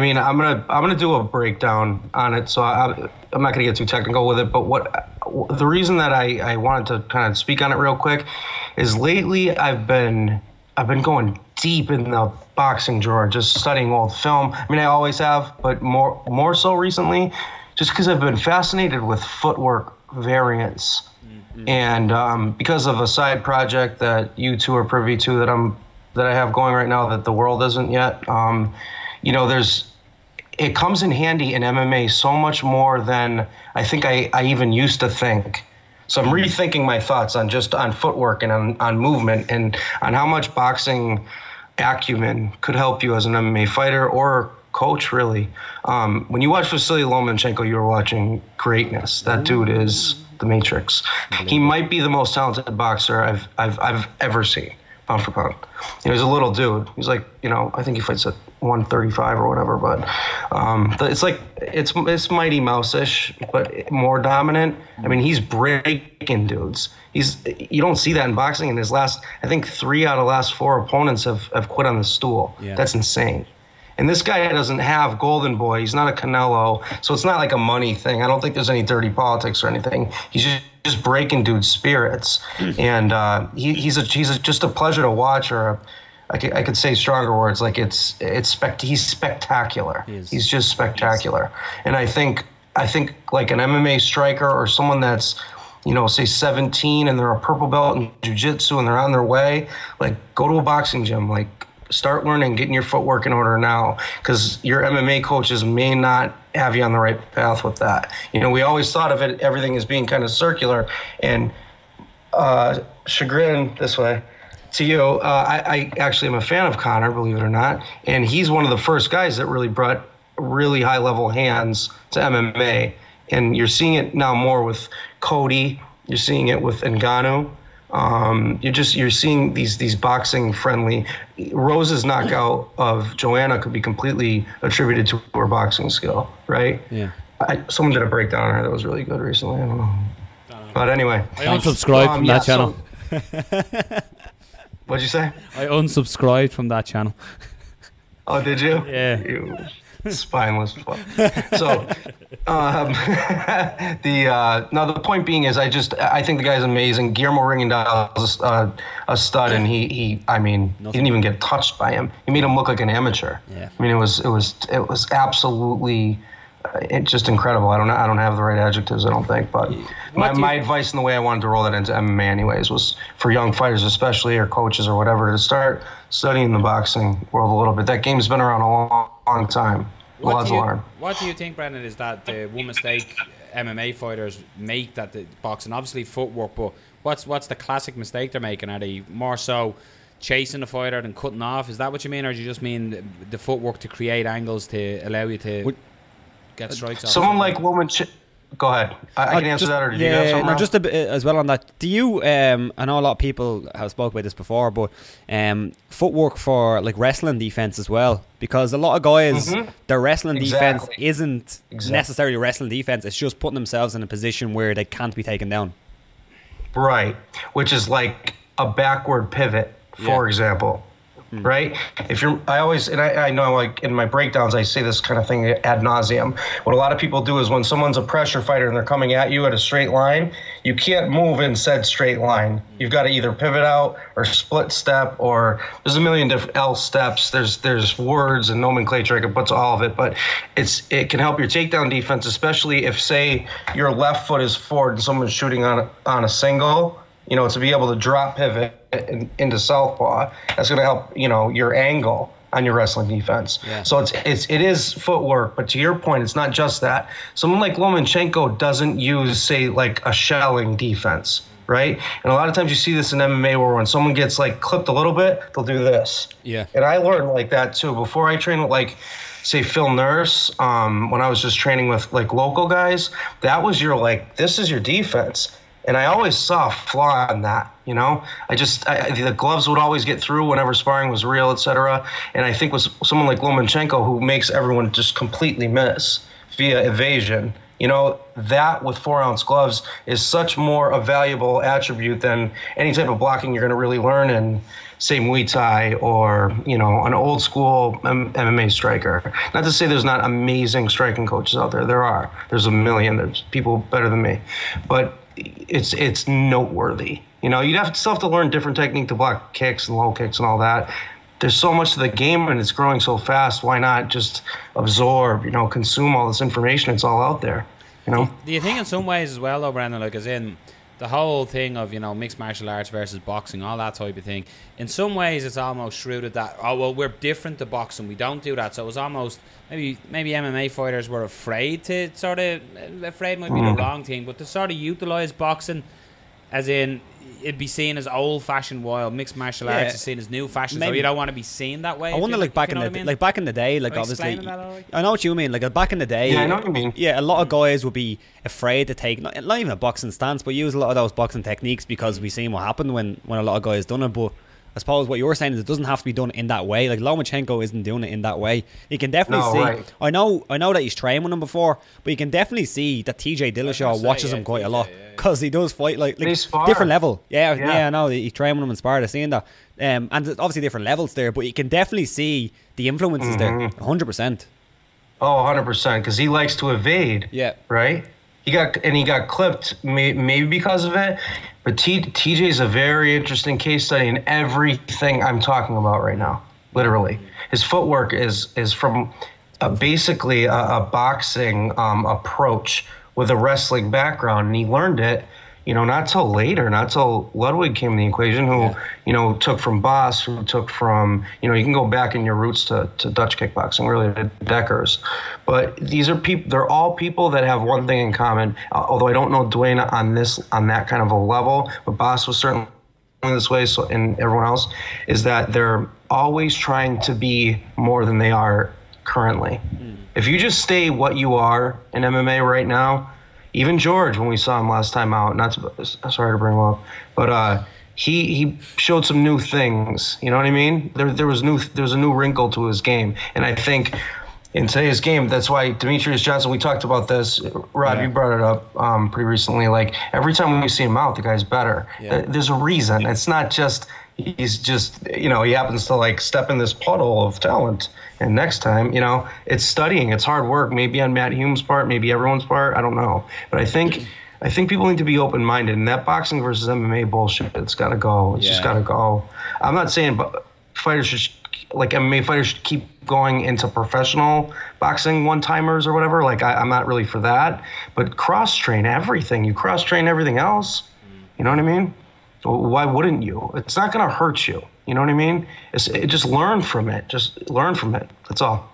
mean, I'm gonna do a breakdown on it, so I'm not gonna get too technical with it. But the reason that I wanted to kind of speak on it real quick is lately I've been going deep in the boxing drawer, just studying old film. I mean, I always have, but more so recently, just because I've been fascinated with footwork variants. And because of a side project that you two are privy to that I have going right now that the world isn't yet, it comes in handy in MMA so much more than I think I even used to think. So I'm rethinking my thoughts on footwork and on movement and on how much boxing acumen could help you as an MMA fighter or coach, really. When you watch Vasyl Lomachenko, you were watching greatness. That dude is the Matrix. He might be the most talented boxer I've ever seen, pound for pound. He's a little dude. He's like, I think he fights at 135 or whatever. But it's like it's Mighty Mouse-ish, but more dominant. I mean, he's breaking dudes. You don't see that in boxing. In his last, I think 3 out of the last 4 opponents have quit on the stool. Yeah. That's insane. And this guy doesn't have Golden Boy. He's not a Canelo, so it's not like a money thing. I don't think there's any dirty politics or anything. He's just breaking dudes' spirits, and he's just a pleasure to watch. Or I could say stronger words, like he's spectacular. He's just spectacular. And I think like an MMA striker or someone that's say 17 and they're a purple belt in jiu-jitsu and they're on their way, like go to a boxing gym, like. Start learning, getting your footwork in order now, because your MMA coaches may not have you on the right path with that. We always thought of everything as being kind of circular, and chagrin this way to you. I actually am a fan of Conor, believe it or not, and he's one of the first guys that really brought really high-level hands to MMA, and you're seeing it now more with Cody. You're seeing it with Ngannou. You're seeing these boxing friendly. Rose's knockout of Joanna could be completely attributed to her boxing skill, right? Yeah. Someone did a breakdown on her that was really good recently. I don't know. But anyway, I unsubscribed from that channel. What'd you say? I unsubscribed from that channel. Oh, did you? Yeah. You spineless fuck. So, the point being is, I think the guy's amazing. Guillermo Rigondeaux is a stud, and he didn't even get touched by him. He made him look like an amateur. Yeah. I mean, it was absolutely just incredible. I don't have the right adjectives, I don't think, but my advice and the way I wanted to roll that into MMA anyways was for young fighters especially, or coaches or whatever, to start studying the boxing world a little bit. That game's been around a long time. What do you think, Brendan, is that the one mistake MMA fighters make that the boxing, obviously footwork, but what's the classic mistake they're making? Are they more so chasing the fighter than cutting off? Is that what you mean, or do you just mean the footwork to create angles to allow you to get strikes off? Someone like Lomachenko. Go ahead. I can answer that, or do you have something? No, just a bit as well on that. Do you? I know a lot of people have spoke about this before, but footwork for like wrestling defense as well, because a lot of guys, their wrestling defense isn't necessarily wrestling defense. It's just putting themselves in a position where they can't be taken down. Right, which is like a backward pivot, for example. Right? I know, like in my breakdowns, I say this kind of thing ad nauseum. What a lot of people do is when someone's a pressure fighter and they're coming at you at a straight line, you can't move in said straight line. You've got to either pivot out or split step, or there's a million different L steps. There's words and nomenclature I can put to all of it, but it can help your takedown defense, especially if, say, your left foot is forward and someone's shooting on a single. To be able to drop pivot into southpaw, that's going to help, your angle on your wrestling defense. Yeah. So it is footwork, but to your point, it's not just that. Someone like Lomachenko doesn't use, say, like a shelling defense, right? And a lot of times you see this in MMA where when someone gets like clipped a little bit, they'll do this. Yeah. And I learned like that too. Before I trained with like, say, Phil Nurse, when I was just training with like local guys, that was this is your defense. And I always saw a flaw in that, the gloves would always get through whenever sparring was real, etc. And I think with someone like Lomachenko, who makes everyone just completely miss via evasion, that with 4-ounce gloves is such more a valuable attribute than any type of blocking you're going to really learn in say Muay Thai or, an old school MMA striker. Not to say there's not amazing striking coaches out there. There are. There's a million. There's people better than me. But it's noteworthy. You'd still have to learn different technique to block kicks and low kicks and all that. There's so much to the game and it's growing so fast. Why not just absorb, consume all this information? It's all out there, Do you think in some ways as well, though, Brendan, like as in the whole thing of, mixed martial arts versus boxing, all that type of thing, in some ways it's almost shrewded that, we're different to boxing, we don't do that. So it was almost, maybe MMA fighters were afraid might be the wrong thing, but to sort of utilize boxing as in it'd be seen as old-fashioned, while mixed martial arts is seen as new-fashioned. So you don't want to be seen that way. I wonder, back in the day, obviously, I know what you mean. Like back in the day, yeah, I know what you mean. Yeah, a lot of guys would be afraid to take not even a boxing stance, but use a lot of those boxing techniques because we seen what happened when a lot of guys done it. But I suppose what you're saying is it doesn't have to be done in that way. Like Lomachenko isn't doing it in that way. You can definitely see. Right. I know that he's trained with him before, but you can definitely see that TJ Dillashaw watches him quite a lot because he does fight like different level. Yeah, I know he trained with him and sparred. I've seen that, and there's obviously different levels there, but you can definitely see the influences there, 100%. Oh, 100%, because he likes to evade. Yeah. Right. He got clipped maybe because of it. But TJ is a very interesting case study in everything I'm talking about right now. Literally, his footwork is from basically a boxing approach with a wrestling background, and he learned it. Not till later, not till Ludwig came in the equation, who took from Boss, who took from you can go back in your roots to Dutch kickboxing, really to Deckers. But these are people. They're all people that have one thing in common. Although I don't know Dwayne on that kind of a level, but Boss was certainly this way. So and everyone else is that they're always trying to be more than they are currently. If you just stay what you are in MMA right now. Even George, when we saw him last time out, sorry to bring him up, but he showed some new things. You know what I mean? There was a new wrinkle to his game, and I think in today's game, that's why Demetrius Johnson. We talked about this. Rod, you brought it up pretty recently. Like every time we see him out, the guy's better. Yeah. There's a reason. It's not just he's just he happens to step in this puddle of talent. And next time, it's studying, it's hard work, maybe on Matt Hume's part, maybe everyone's part, I don't know. But I think people need to be open-minded, and that boxing versus MMA bullshit, it's got to go. It's just got to go. I'm not saying fighters should, MMA fighters should keep going into professional boxing one-timers or whatever. I'm not really for that. But cross-train everything. You cross-train everything else. You know what I mean? Why wouldn't you? It's not going to hurt you. You know what I mean? Just learn from it. Just learn from it. That's all.